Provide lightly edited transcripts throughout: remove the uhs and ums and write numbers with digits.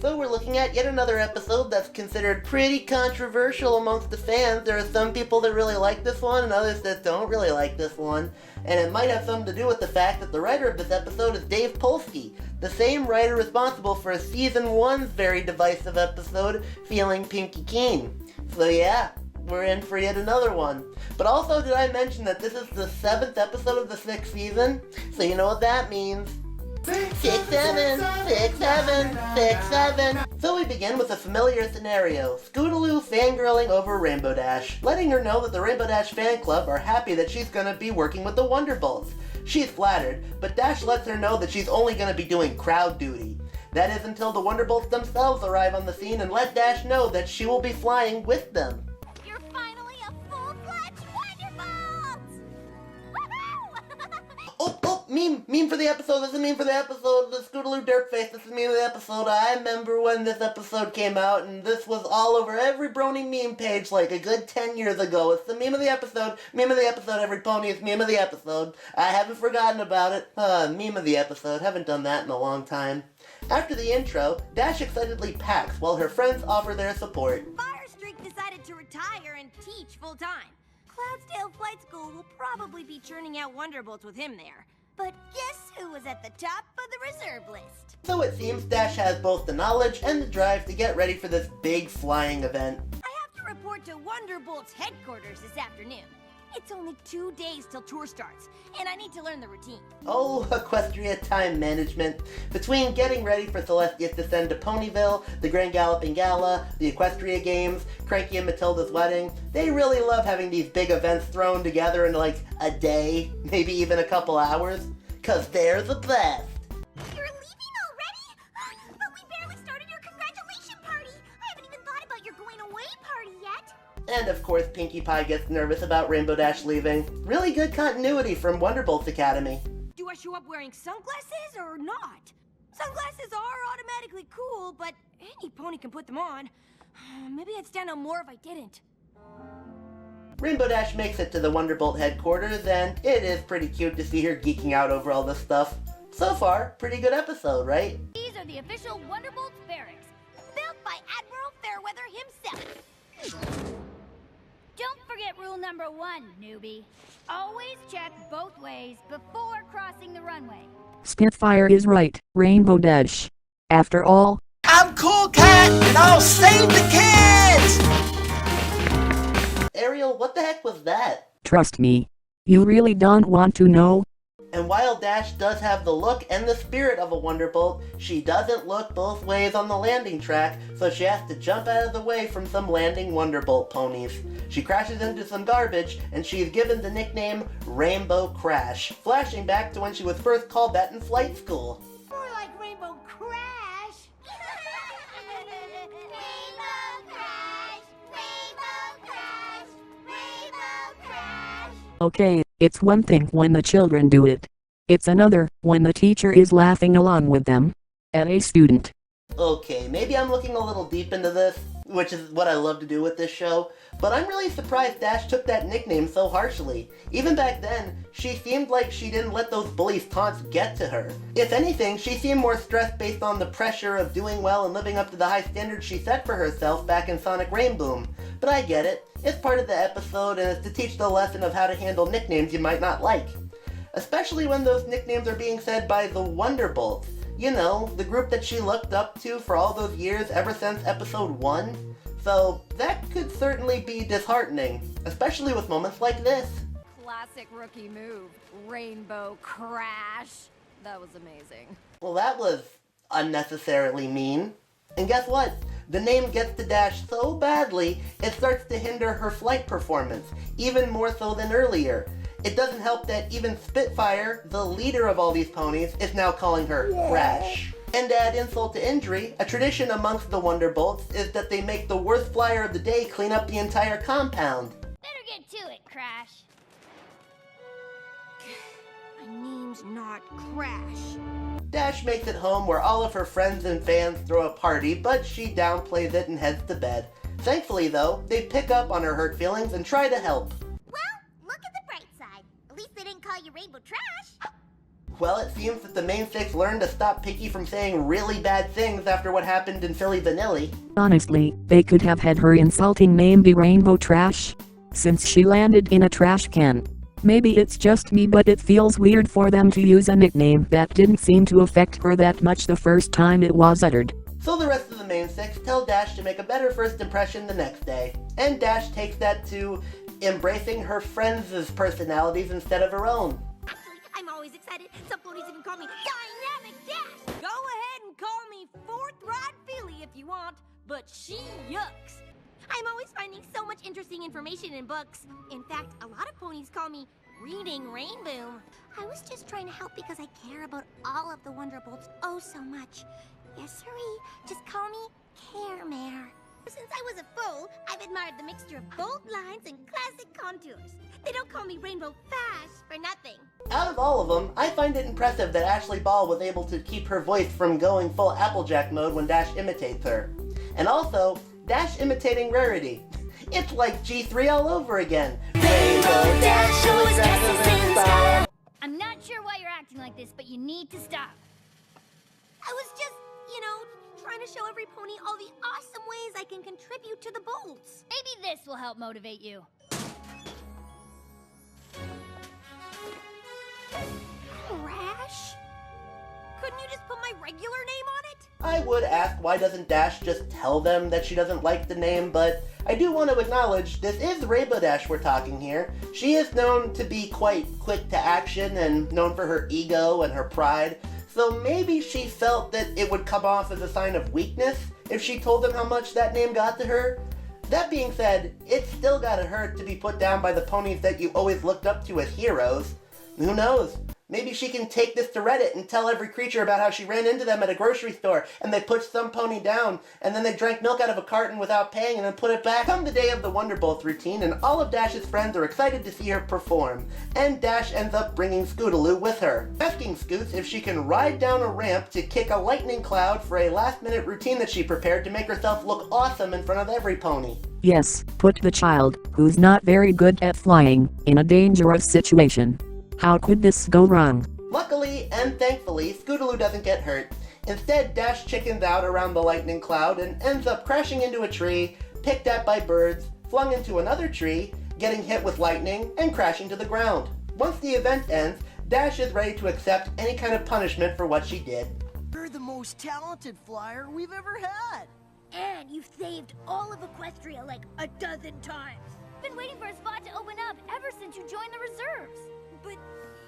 So we're looking at yet another episode that's considered pretty controversial amongst the fans. There are some people that really like this one and others that don't really like this one. And it might have something to do with the fact that the writer of this episode is Dave Polsky, the same writer responsible for Season 1's very divisive episode, Feeling Pinky Keen. So yeah, we're in for yet another one. But also, did I mention that this is the 7th episode of the 6th season? So you know what that means. 6, 7, 6, 7, 6, 7. So we begin with a familiar scenario. Scootaloo fangirling over Rainbow Dash, letting her know that the Rainbow Dash fan club are happy that she's gonna be working with the Wonderbolts. She's flattered, but Dash lets her know that she's only gonna be doing crowd duty. That is until the Wonderbolts themselves arrive on the scene and let Dash know that she will be flying with them. You're finally a full-fledged Wonderbolt! Woohoo! Meme for the episode. This is meme for the episode. The Scootaloo Dirtface. This is meme of the episode. I remember when this episode came out, and this was all over every Brony meme page like a good 10 years ago. It's the meme of the episode. Meme of the episode, every pony is meme of the episode. I haven't forgotten about it. Meme of the episode. Haven't done that in a long time. After the intro, Dash excitedly packs while her friends offer their support. Firestreak decided to retire and teach full-time. Cloudsdale Flight School will probably be churning out Wonderbolts with him there. But guess who was at the top of the reserve list? So it seems Dash has both the knowledge and the drive to get ready for this big flying event. I have to report to Wonderbolts headquarters this afternoon. It's only 2 days till tour starts, and I need to learn the routine. Oh, Equestria time management. Between getting ready for Celestia's descent to Ponyville, the Grand Galloping Gala, the Equestria Games, Cranky and Matilda's wedding, they really love having these big events thrown together in like a day, maybe even a couple hours, 'cause they're the best. You're leaving already? But we barely started your congratulation party. I haven't even thought about your going away party yet. And of course Pinkie Pie gets nervous about Rainbow Dash leaving. Really good continuity from Wonderbolts Academy. Do I show up wearing sunglasses or not? Sunglasses are automatically cool, but any pony can put them on. Maybe I'd stand out more if I didn't. Rainbow Dash makes it to the Wonderbolt headquarters, and it is pretty cute to see her geeking out over all this stuff. So far, pretty good episode, right? These are the official Wonderbolts barracks, built by Admiral Fairweather himself. Don't forget rule number 1, newbie. Always check both ways before crossing the runway. Spitfire is right, Rainbow Dash. After all, I'm Cool Cat, and I'll save the kids! Ariel, what the heck was that? trust me. You really don't want to know? And while Dash does have the look and the spirit of a Wonderbolt, she doesn't look both ways on the landing track, so she has to jump out of the way from some landing Wonderbolt ponies. She crashes into some garbage, and she is given the nickname Rainbow Crash, flashing back to when she was first called that in flight school. More like Rainbow Crash. Rainbow Crash, Rainbow Crash, Rainbow Crash. Okay, it's one thing when the children do it. It's another when the teacher is laughing along with them at a student. Okay, maybe I'm looking a little deep into this, which is what I love to do with this show, but I'm really surprised Dash took that nickname so harshly. Even back then, she seemed like she didn't let those bullies' taunts get to her. If anything, she seemed more stressed based on the pressure of doing well and living up to the high standards she set for herself back in Sonic Rainboom. But I get it. It's part of the episode, and it's to teach the lesson of how to handle nicknames you might not like. Especially when those nicknames are being said by the Wonderbolts. You know, the group that she looked up to for all those years ever since episode 1. So that could certainly be disheartening, especially with moments like this. Classic rookie move, Rainbow Crash. That was amazing. Well, that was unnecessarily mean. And guess what? The name gets to Dash so badly, it starts to hinder her flight performance, even more so than earlier. It doesn't help that even Spitfire, the leader of all these ponies, is now calling her Crash. And to add insult to injury, a tradition amongst the Wonderbolts is that they make the worst flyer of the day clean up the entire compound. Better get to it, Crash. My name's not Crash. Dash makes it home where all of her friends and fans throw a party, but she downplays it and heads to bed. Thankfully though, they pick up on her hurt feelings and try to help. Well, look at the bright side. At least they didn't call you Rainbow Trash. Well, it seems that the main six learned to stop Pinky from saying really bad things after what happened in Philly Vanilli. Honestly, they could have had her insulting name be Rainbow Trash, since she landed in a trash can. Maybe it's just me, but it feels weird for them to use a nickname that didn't seem to affect her that much the first time it was uttered. So the rest of the main six tell Dash to make a better first impression the next day, and Dash takes that to embracing her friends' personalities instead of her own. Actually, I'm always excited. Some ponies even call me Dynamic Dash. Go ahead and call me Fourth Ride Philly if you want, but she yucks. I'm always finding so much interesting information in books. In fact, a lot of ponies call me Reading Rainbow. I was just trying to help because I care about all of the Wonderbolts oh so much. Yes, sirree. Just call me Care Mare. Since I was a foal, I've admired the mixture of bold lines and classic contours. They don't call me Rainbow Fast for nothing. Out of all of them, I find it impressive that Ashley Ball was able to keep her voice from going full Applejack mode when Dash imitates her. And also, Dash imitating Rarity. It's like G3 all over again. Rainbow Dash always dresses in style. I'm not sure why you're acting like this, but you need to stop. I was just, trying to show every pony all the awesome ways I can contribute to the bolts. Maybe this will help motivate you. Crash? Couldn't you just put my regular name on it? I would ask why doesn't Dash just tell them that she doesn't like the name, but I do want to acknowledge this is Rainbow Dash we're talking here. She is known to be quite quick to action and known for her ego and her pride, so maybe she felt that it would come off as a sign of weakness if she told them how much that name got to her. That being said, it still gotta hurt to be put down by the ponies that you always looked up to as heroes. Who knows? Maybe she can take this to Reddit and tell every creature about how she ran into them at a grocery store and they pushed some pony down and then they drank milk out of a carton without paying and then put it back. Come the day of the Wonderbolts routine and all of Dash's friends are excited to see her perform. And Dash ends up bringing Scootaloo with her, asking Scoots if she can ride down a ramp to kick a lightning cloud for a last-minute routine that she prepared to make herself look awesome in front of every pony. Yes, put the child, who's not very good at flying, in a dangerous situation. How could this go wrong? Luckily and thankfully, Scootaloo doesn't get hurt. Instead, Dash chickens out around the lightning cloud and ends up crashing into a tree, picked at by birds, flung into another tree, getting hit with lightning, and crashing to the ground. Once the event ends, Dash is ready to accept any kind of punishment for what she did. You're the most talented flyer we've ever had. And you've saved all of Equestria like a dozen times. Been waiting for a spot to open up ever since you joined the reserves. But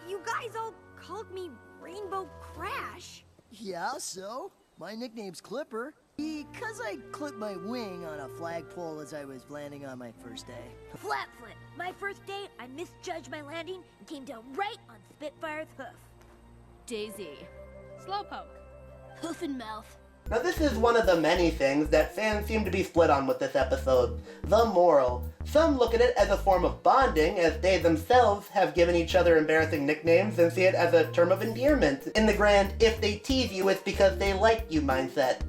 you guys all called me Rainbow Crash. Yeah, so? My nickname's Clipper. Because I clipped my wing on a flagpole as I was landing on my first day. Flat flip. My first day, I misjudged my landing and came down right on Spitfire's hoof. Daisy. Slowpoke. Hoof and mouth. Now this is one of the many things that fans seem to be split on with this episode. The moral. Some look at it as a form of bonding, as they themselves have given each other embarrassing nicknames and see it as a term of endearment. In the grand, if they tease you, it's because they like you mindset.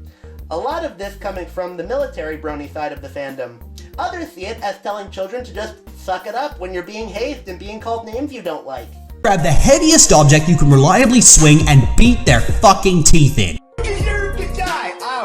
A lot of this coming from the military brony side of the fandom. Others see it as telling children to just suck it up when you're being hazed and being called names you don't like. Grab the heaviest object you can reliably swing and beat their fucking teeth in.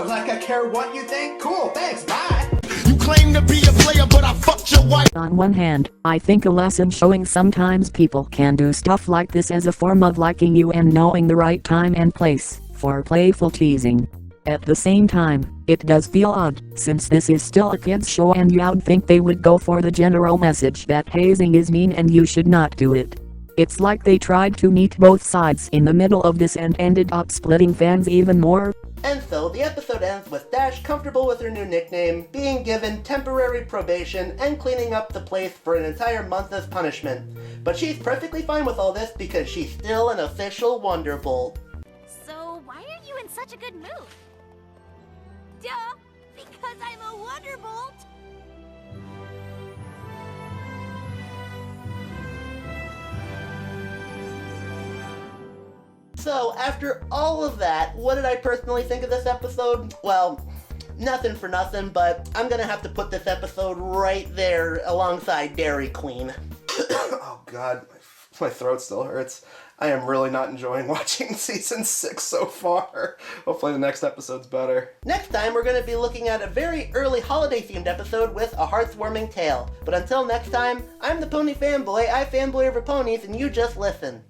Like I care what you think? Cool, thanks, bye! You claim to be a player, but I fucked your wife. On one hand, I think a lesson showing sometimes people can do stuff like this as a form of liking you and knowing the right time and place for playful teasing. At the same time, it does feel odd, since this is still a kids show and you'd think they would go for the general message that hazing is mean and you should not do it. It's like they tried to meet both sides in the middle of this and ended up splitting fans even more. And so, the episode ends with Dash comfortable with her new nickname, being given temporary probation, and cleaning up the place for an entire month as punishment. But she's perfectly fine with all this because she's still an official Wonderbolt. So, why are you in such a good mood? Duh! Because I'm a Wonderbolt! So, after all of that, what did I personally think of this episode? Well, nothing for nothing, but I'm gonna have to put this episode right there alongside Dairy Queen. Oh god, My throat still hurts. I am really not enjoying watching season 6 so far. Hopefully the next episode's better. Next time, we're going to be looking at a very early holiday-themed episode with a heartwarming tale. But until next time, I'm the Pony Fanboy, I fanboy over ponies, and you just listen.